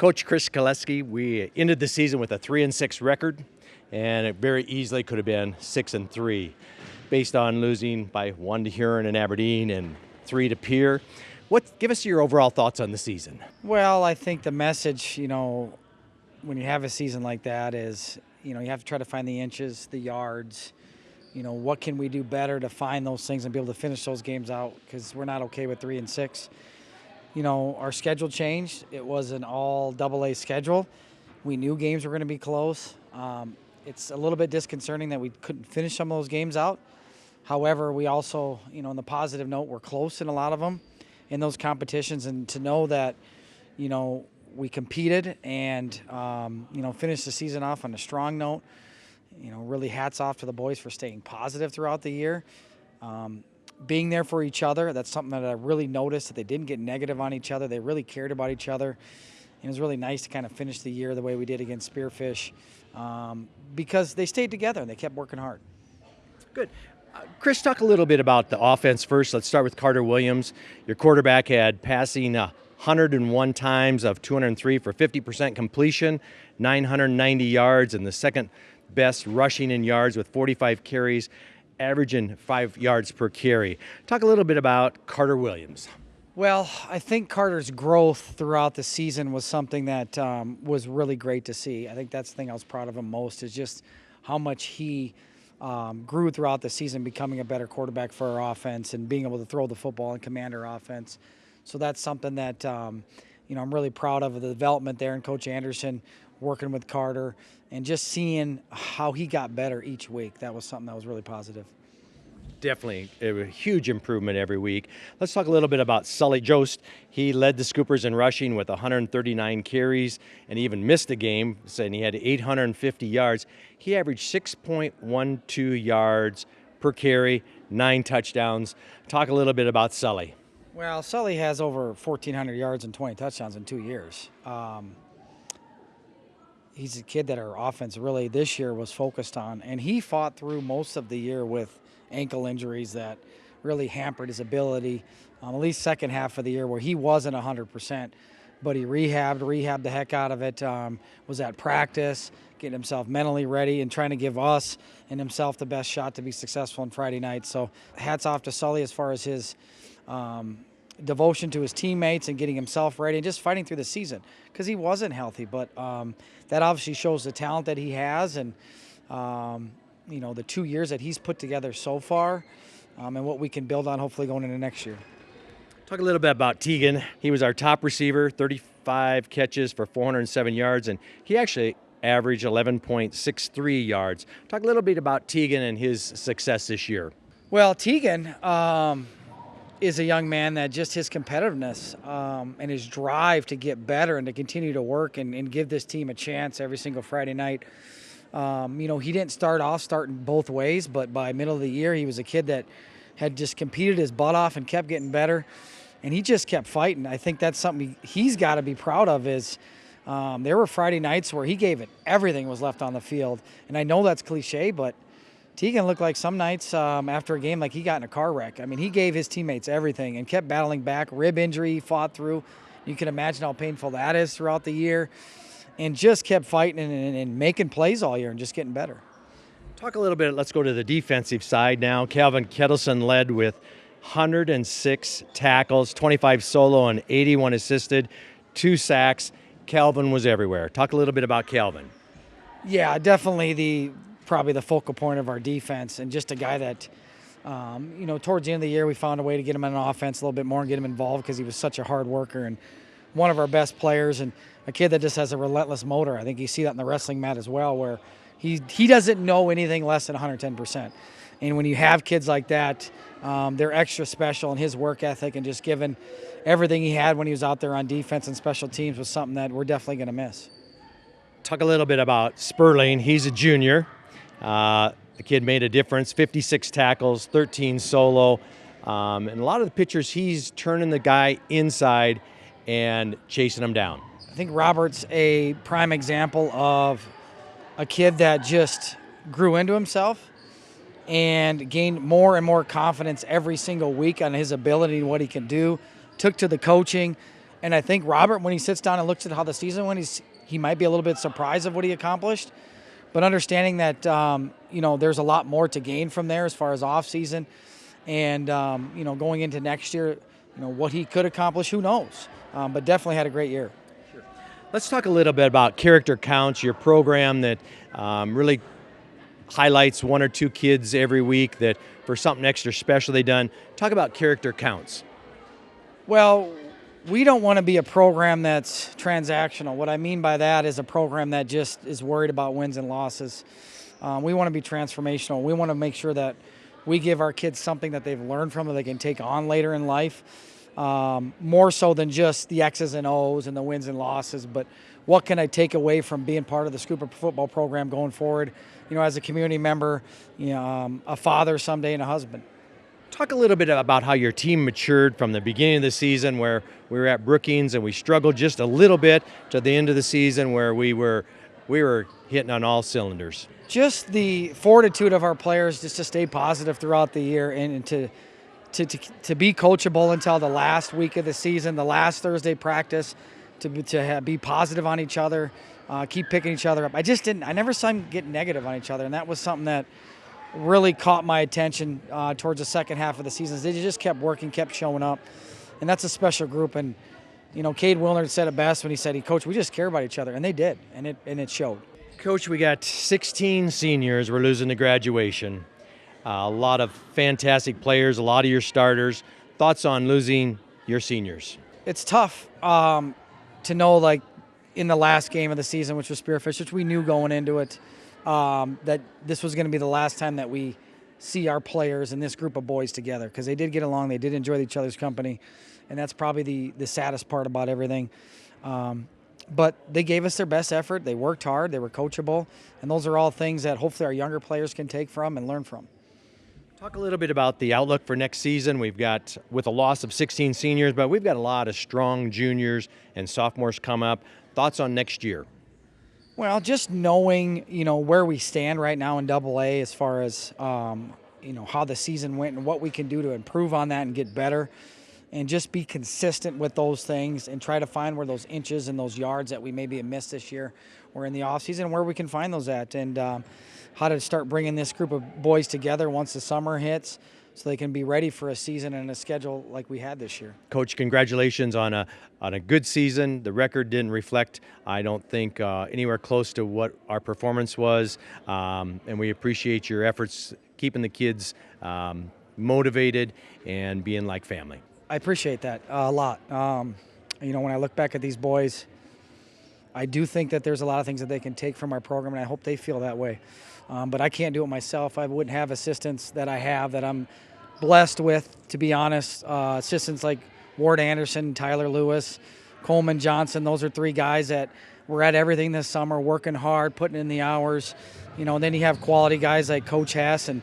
Coach Chris Koletzky, we ended the season with a 3-6 record, and it very easily could have been 6-3, based on losing by 1 to Huron and Aberdeen and 3 to Pierre. Give us your overall thoughts on the season. Well, I think the message, when you have a season like that is, you have to try to find the inches, the yards. What can we do better to find those things and be able to finish those games out, because we're not okay with 3-6. Our schedule changed. It was an all AA schedule. We knew games were going to be close. It's a little bit disconcerting that we couldn't finish some of those games out. However, we also, on the positive note, we're close in a lot of them in those competitions, and to know that, we competed and, finished the season off on a strong note. Really hats off to the boys for staying positive throughout the year. Being there for each other, that's something that I really noticed, that they didn't get negative on each other. They really cared about each other. And it was really nice to kind of finish the year the way we did against Spearfish, because they stayed together and they kept working hard. Good. Chris, talk a little bit about the offense first. Let's start with Carter Williams. Your quarterback had passing 101 times of 203 for 50% completion, 990 yards, and the second best rushing in yards with 45 carries, averaging 5 yards per carry. Talk a little bit about Carter Williams. Well, I think Carter's growth throughout the season was something that was really great to see. I think that's the thing I was proud of him most, is just how much he grew throughout the season, becoming a better quarterback for our offense and being able to throw the football and command our offense. So that's something that I'm really proud of the development there, and Coach Anderson working with Carter and just seeing how he got better each week. That was something that was really positive. Definitely a huge improvement every week. Let's talk a little bit about Sully Jost. He led the Scoopers in rushing with 139 carries and even missed a game, saying he had 850 yards. He averaged 6.12 yards per carry, 9 touchdowns. Talk a little bit about Sully. Well, Sully has over 1,400 yards and 20 touchdowns in 2 years. He's a kid that our offense really this year was focused on, and he fought through most of the year with ankle injuries that really hampered his ability, at least second half of the year, where he wasn't 100%, but he rehabbed the heck out of it, was at practice, getting himself mentally ready and trying to give us and himself the best shot to be successful on Friday night. So hats off to Sully as far as his devotion to his teammates and getting himself ready and just fighting through the season, because he wasn't healthy. But that obviously shows the talent that he has, and the 2 years that he's put together so far, and what we can build on hopefully going into next year. Talk a little bit about Tegan. He was our top receiver, 35 catches for 407 yards, and he actually averaged 11.63 yards. Talk a little bit about Tegan and his success this year. Well, Tegan is a young man that just his competitiveness and his drive to get better and to continue to work and give this team a chance every single Friday night. He didn't start off starting both ways, but by middle of the year, he was a kid that had just competed his butt off and kept getting better, and he just kept fighting. I think that's something he's got to be proud of, is there were Friday nights where he gave it everything was left on the field, and I know that's cliche, but Tegan looked like some nights after a game like he got in a car wreck. I mean, he gave his teammates everything and kept battling back. Rib injury, he fought through. You can imagine how painful that is throughout the year, and just kept fighting and making plays all year and just getting better. Talk a little bit, let's go to the defensive side now. Calvin Kettleson led with 106 tackles, 25 solo and 81 assisted, 2 sacks. Calvin was everywhere. Talk a little bit about Calvin. Yeah, definitely probably the focal point of our defense, and just a guy that, towards the end of the year, we found a way to get him in an offense a little bit more and get him involved, because he was such a hard worker and one of our best players, and a kid that just has a relentless motor. I think you see that in the wrestling mat as well, where he doesn't know anything less than 110%. And when you have kids like that, they're extra special, and his work ethic and just giving everything he had when he was out there on defense and special teams was something that we're definitely going to miss. Talk a little bit about Sperling. He's a junior. The kid made a difference, 56 tackles, 13 solo. And a lot of the pictures, he's turning the guy inside and chasing him down. I think Robert's a prime example of a kid that just grew into himself and gained more and more confidence every single week on his ability and what he can do, took to the coaching, And I think Robert, when he sits down and looks at how the season went, he might be a little bit surprised of what he accomplished. But understanding that, there's a lot more to gain from there as far as off season and, going into next year, what he could accomplish, who knows? But definitely had a great year. Let's talk a little bit about Character Counts, your program that really highlights one or two kids every week that for something extra special they done. Talk about Character Counts. Well, we don't want to be a program that's transactional. What I mean by that is a program that just is worried about wins and losses. We want to be transformational. We want to make sure that we give our kids something that they've learned from that they can take on later in life, more so than just the X's and O's and the wins and losses. But what can I take away from being part of the Scooper football program going forward, as a community member, a father someday and a husband. Talk a little bit about how your team matured from the beginning of the season where we were at Brookings and we struggled just a little bit to the end of the season where we were hitting on all cylinders. Just the fortitude of our players just to stay positive throughout the year and to be coachable until the last week of the season, the last Thursday practice, to be positive on each other, keep picking each other up. I never saw them get negative on each other, and that was something that really caught my attention towards the second half of the season. They just kept working, kept showing up, and that's a special group. And Cade Wilner said it best when he said, "Coach, we just care about each other," and they did, and it showed. Coach, we got 16 seniors. We're losing to graduation. A lot of fantastic players, a lot of your starters. Thoughts on losing your seniors? It's tough to know, in the last game of the season, which was Spearfish, which we knew going into it, that this was going to be the last time that we see our players and this group of boys together, because they did get along, they did enjoy each other's company, and that's probably the saddest part about everything. But they gave us their best effort, they worked hard, they were coachable, and those are all things that hopefully our younger players can take from and learn from. Talk a little bit about the outlook for next season. We've got, with a loss of 16 seniors, but we've got a lot of strong juniors and sophomores come up. Thoughts on next year? Well, just knowing, where we stand right now in AA as far as, how the season went and what we can do to improve on that and get better, and just be consistent with those things and try to find where those inches and those yards that we maybe have missed this year or in the offseason, where we can find those at, and how to start bringing this group of boys together once the summer hits so they can be ready for a season and a schedule like we had this year. Coach, congratulations on a good season. The record didn't reflect, I don't think, anywhere close to what our performance was, and we appreciate your efforts keeping the kids motivated and being like family. I appreciate that a lot. When I look back at these boys, I do think that there's a lot of things that they can take from our program, and I hope they feel that way. But I can't do it myself. I wouldn't have assistants that I have that I'm blessed with, to be honest. Assistants like Ward Anderson, Tyler Lewis, Coleman Johnson. Those are three guys that were at everything this summer, working hard, putting in the hours. And then you have quality guys like Coach Hess and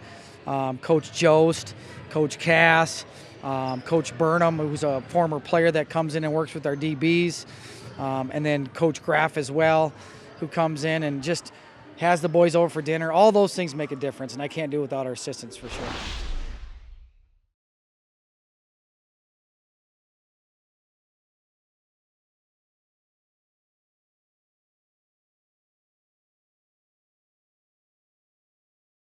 Coach Jost, Coach Cass, Coach Burnham, who's a former player that comes in and works with our DBs, and then Coach Graff as well, who comes in and just has the boys over for dinner. All those things make a difference, and I can't do it without our assistants for sure.